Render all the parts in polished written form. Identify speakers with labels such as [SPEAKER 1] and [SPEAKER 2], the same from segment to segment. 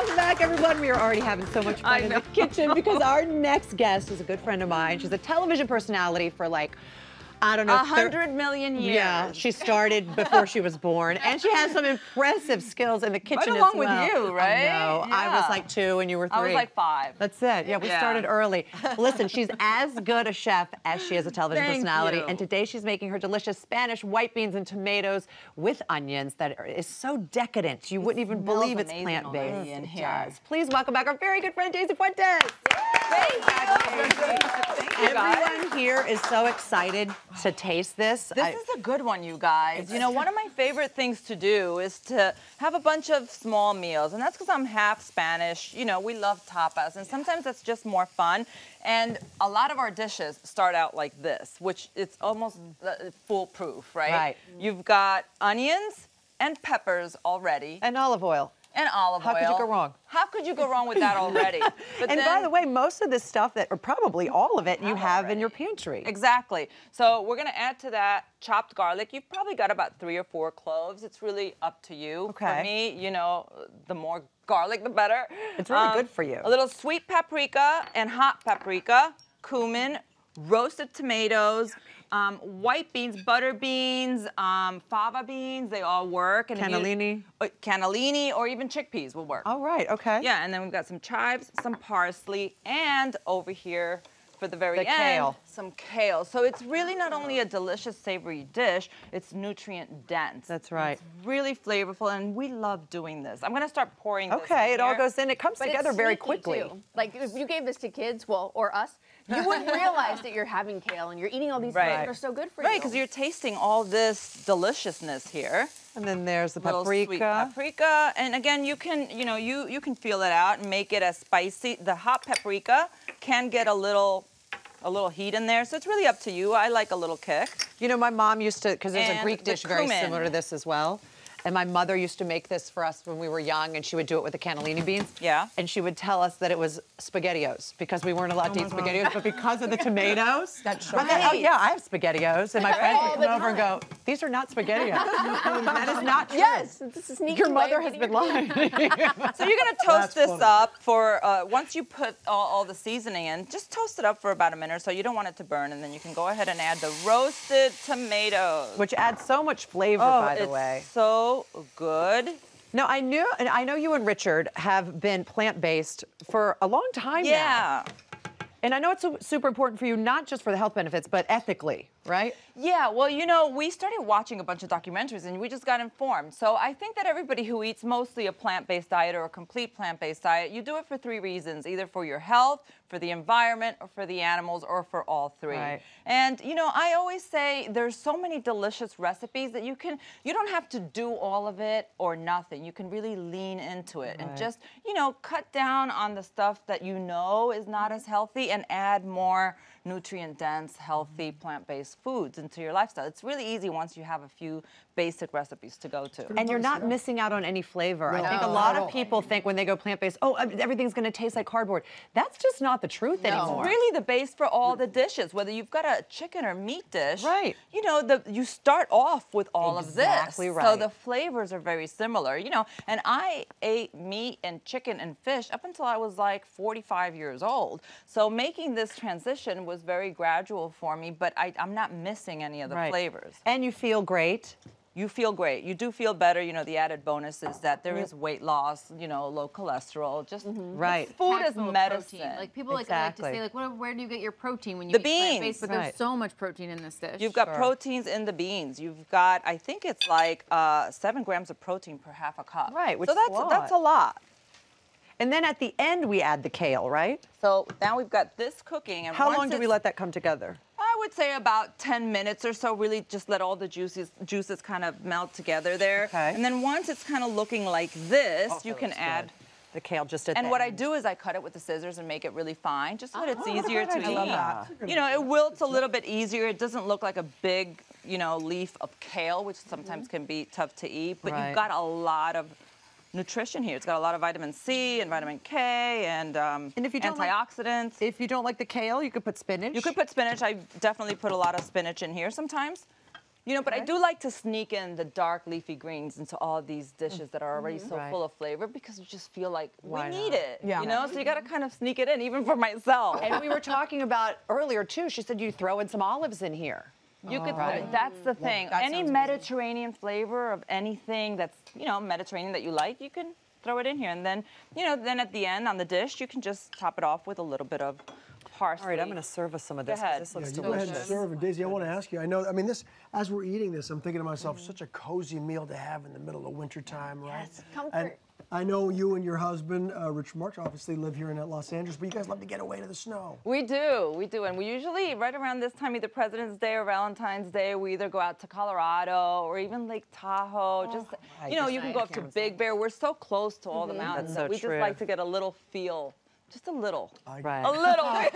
[SPEAKER 1] Welcome back, everyone. We are already having so much fun in the kitchen because our next guest is a good friend of mine. She's a television personality for like, I don't know,
[SPEAKER 2] 100 million years.
[SPEAKER 1] Yeah, she started before she was born, and she has some impressive skills in the kitchen
[SPEAKER 2] right along
[SPEAKER 1] as well.
[SPEAKER 2] with you, right?
[SPEAKER 1] I know.
[SPEAKER 2] Yeah.
[SPEAKER 1] I was like 2 and you were 3.
[SPEAKER 2] I was like 5.
[SPEAKER 1] That's it. Yeah, we started early. Listen, she's as good a chef as she is a television personality, and today she's making her delicious Spanish white beans and tomatoes with onions that is so decadent. You wouldn't even believe it's plant-based.
[SPEAKER 2] In here.
[SPEAKER 1] Please welcome back our very good friend, Daisy Fuentes.
[SPEAKER 2] Thank you.
[SPEAKER 1] Everyone here is so excited to taste this.
[SPEAKER 2] This is a good one, you guys. You know, one of my favorite things to do is to have a bunch of small meals, and that's because I'm half Spanish. You know, we love tapas, and sometimes that's just more fun. And a lot of our dishes start out like this, which it's almost foolproof, right? Right. You've got onions and peppers already.
[SPEAKER 1] And olive oil.
[SPEAKER 2] And olive oil.
[SPEAKER 1] How could you go wrong?
[SPEAKER 2] How could you go wrong with that already? But
[SPEAKER 1] and by the way, most of this stuff, or probably all of it, you have in your pantry.
[SPEAKER 2] Exactly. So we're going to add to that chopped garlic. You've probably got about 3 or 4 cloves. It's really up to you.
[SPEAKER 1] Okay.
[SPEAKER 2] For me, you know, the more garlic, the better.
[SPEAKER 1] It's really good for you.
[SPEAKER 2] A little sweet paprika and hot paprika, cumin, roasted tomatoes, white beans, butter beans, fava beans, they all work. And
[SPEAKER 1] cannellini.
[SPEAKER 2] Cannellini or even chickpeas will work.
[SPEAKER 1] Oh, right, okay.
[SPEAKER 2] Yeah, and then we've got some chives, some parsley, and over here for the very end,
[SPEAKER 1] kale.
[SPEAKER 2] Some kale. So it's really not only a delicious savory dish, it's nutrient dense.
[SPEAKER 1] That's right.
[SPEAKER 2] It's really flavorful, and we love doing this. I'm gonna start pouring this
[SPEAKER 1] Okay,
[SPEAKER 2] in
[SPEAKER 1] it all
[SPEAKER 2] here.
[SPEAKER 1] goes in. It comes together very quickly.
[SPEAKER 3] Too. Like if you gave this to kids, well, or us, you wouldn't realize that you're having kale and you're eating all these things that are so good for you.
[SPEAKER 2] Right, because you're tasting all this deliciousness here.
[SPEAKER 1] And then there's the
[SPEAKER 2] Little
[SPEAKER 1] paprika.
[SPEAKER 2] Sweet paprika, and again, you can, you can feel it out and make it as spicy. The hot paprika can get a little heat in there, so it's really up to you. I like a little kick.
[SPEAKER 1] You know, my mom used to, because there's a
[SPEAKER 2] And
[SPEAKER 1] Greek dish very similar to this as well. And my mother used to make this for us when we were young, and she would do it with the cannellini beans.
[SPEAKER 2] Yeah.
[SPEAKER 1] And she would tell us that it was SpaghettiOs because we weren't allowed to eat SpaghettiOs, but because of the tomatoes. That's right. Oh, yeah, I have SpaghettiOs. And my friends would come over and go, these are not SpaghettiOs. That is not true.
[SPEAKER 3] Yes, this is sneaky.
[SPEAKER 1] Your mother has been lying.
[SPEAKER 2] So you're gonna toast this up for, once you put all the seasoning in, just toast it up for about a minute or so. You don't want it to burn, and then you can go ahead and add the roasted tomatoes.
[SPEAKER 1] Which adds so much flavor, by the way.
[SPEAKER 2] So good.
[SPEAKER 1] No, I know you and Richard have been plant-based for a long time now. And I know it's super important for you, not just for the health benefits, but ethically, right?
[SPEAKER 2] Yeah, well, you know, we started watching a bunch of documentaries and we just got informed. So I think that everybody who eats mostly a plant-based diet or a complete plant-based diet, you do it for 3 reasons, either for your health, for the environment, or for the animals, or for all 3.
[SPEAKER 1] Right.
[SPEAKER 2] And, you know, I always say there's so many delicious recipes that you don't have to do all of it or nothing. You can really lean into it and just, you know, cut down on the stuff that you know is not as healthy and add more nutrient-dense, healthy, plant-based foods into your lifestyle. It's really easy once you have a few basic recipes to go to.
[SPEAKER 1] And you're not missing out on any flavor. I think a lot of people think when they go plant-based, oh, everything's going to taste like cardboard. That's just not the truth anymore.
[SPEAKER 2] It's really the base for all the dishes, whether you've got a chicken or meat dish.
[SPEAKER 1] Right.
[SPEAKER 2] You know, you start off with all of this.
[SPEAKER 1] Exactly right.
[SPEAKER 2] So the flavors are very similar, you know. And I ate meat and chicken and fish up until I was like 45 years old. So making this transition was very gradual for me, but I'm not missing any of the flavors.
[SPEAKER 1] And you feel great.
[SPEAKER 2] You feel great. You do feel better. You know, the added bonus is that there is weight loss, you know, low cholesterol. Just food is medicine.
[SPEAKER 4] Like people like to say, like, where do you get your protein when you
[SPEAKER 2] the
[SPEAKER 4] eat
[SPEAKER 2] beans?
[SPEAKER 4] plant-based? But there's so much protein in this dish.
[SPEAKER 2] You've got proteins in the beans. You've got, I think it's like 7 grams of protein per half a cup.
[SPEAKER 1] Right, which
[SPEAKER 2] so that's a lot.
[SPEAKER 1] And then at the end, we add the kale, right?
[SPEAKER 2] So now we've got this cooking. And
[SPEAKER 1] how long do we let that come together?
[SPEAKER 2] I would say about 10 minutes or so. Really just let all the juices kind of melt together there. Okay. And then once it's kind of looking like this, you can add
[SPEAKER 1] the kale just at the
[SPEAKER 2] And what I
[SPEAKER 1] end.
[SPEAKER 2] do is I cut it with the scissors and make it really fine, just so that it's easier to eat. I love that. You know, it wilts a little bit easier. It doesn't look like a big, you know, leaf of kale, which sometimes can be tough to eat. But you've got a lot of nutrition here. It's got a lot of vitamin C and vitamin K and if you antioxidants.
[SPEAKER 1] If you don't like the kale, you could put spinach.
[SPEAKER 2] You could put spinach. I definitely put a lot of spinach in here sometimes. You know, but I do like to sneak in the dark leafy greens into all these dishes that are already so full of flavor because you just feel like we need it. Yeah. You know, so you got to kind of sneak it in, even for myself.
[SPEAKER 1] And we were talking about earlier too. She said you throw in some olives in here.
[SPEAKER 2] You could. That's the thing. Any Mediterranean flavor of anything that's Mediterranean that you like, you can throw it in here, and then then at the end on the dish, you can just top it off with a little bit of parsley. All
[SPEAKER 1] right, I'm going to serve us some of this. This looks delicious.
[SPEAKER 5] Go ahead and serve it, Daisy. I want to ask you. I mean, this as we're eating this, I'm thinking to myself, such a cozy meal to have in the middle of wintertime, right?
[SPEAKER 3] Yes, comfort.
[SPEAKER 5] And I know you and your husband, Richard Marks, obviously live here in Los Angeles, but you guys love to get away to the snow.
[SPEAKER 2] We do, and we usually, right around this time, either President's Day or Valentine's Day, we either go out to Colorado or even Lake Tahoe. You can go up to Big Bear. We're so close to all the mountains that we just like to get a little feel. Just a little. A little.
[SPEAKER 5] A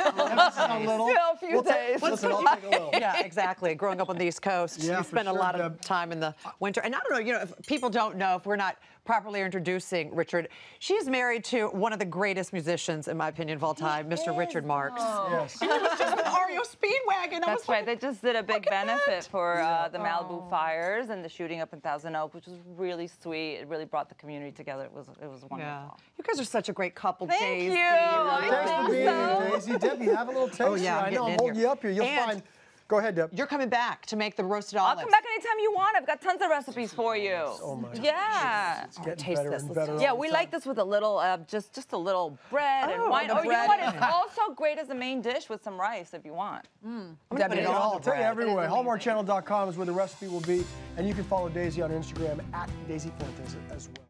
[SPEAKER 2] few days.
[SPEAKER 5] Listen, I'll take a little.
[SPEAKER 1] Yeah, exactly. Growing up on the East Coast, you spend a lot of time in the winter. And I don't know, if people don't know, if we're not properly introducing Richard, she's married to one of the greatest musicians, in my opinion, of all time, Mr. Richard Marks.
[SPEAKER 5] Yes.
[SPEAKER 1] And it was just with REO Speedwagon.
[SPEAKER 2] That's right. They just did a big benefit for the Malibu fires and the shooting up in Thousand Oaks, which was really sweet. It really brought the community together. It was wonderful.
[SPEAKER 1] Yeah. You guys are such a great couple,
[SPEAKER 2] Thank
[SPEAKER 1] Daisy.
[SPEAKER 2] you.
[SPEAKER 5] Thanks for being here, Daisy. Debbie, have a little taste.
[SPEAKER 1] Oh, yeah,
[SPEAKER 5] I know, I'm holding you up here. You'll find. Go ahead, Deb.
[SPEAKER 1] You're coming back to make the roasted olives.
[SPEAKER 2] I'll come back anytime you want. I've got tons of recipes for you.
[SPEAKER 5] Oh my God.
[SPEAKER 2] Yeah.
[SPEAKER 5] It's getting
[SPEAKER 1] taste
[SPEAKER 5] better
[SPEAKER 1] this.
[SPEAKER 5] and better.
[SPEAKER 2] Yeah, we like this with a little, just a little bread and wine. Or you know what? It's also great as a main dish with some rice if you want.
[SPEAKER 1] Debbie,
[SPEAKER 5] I'll tell you everywhere. HallmarkChannel.com is where the recipe will be, and you can follow Daisy on Instagram @Daisy Fuentes as well.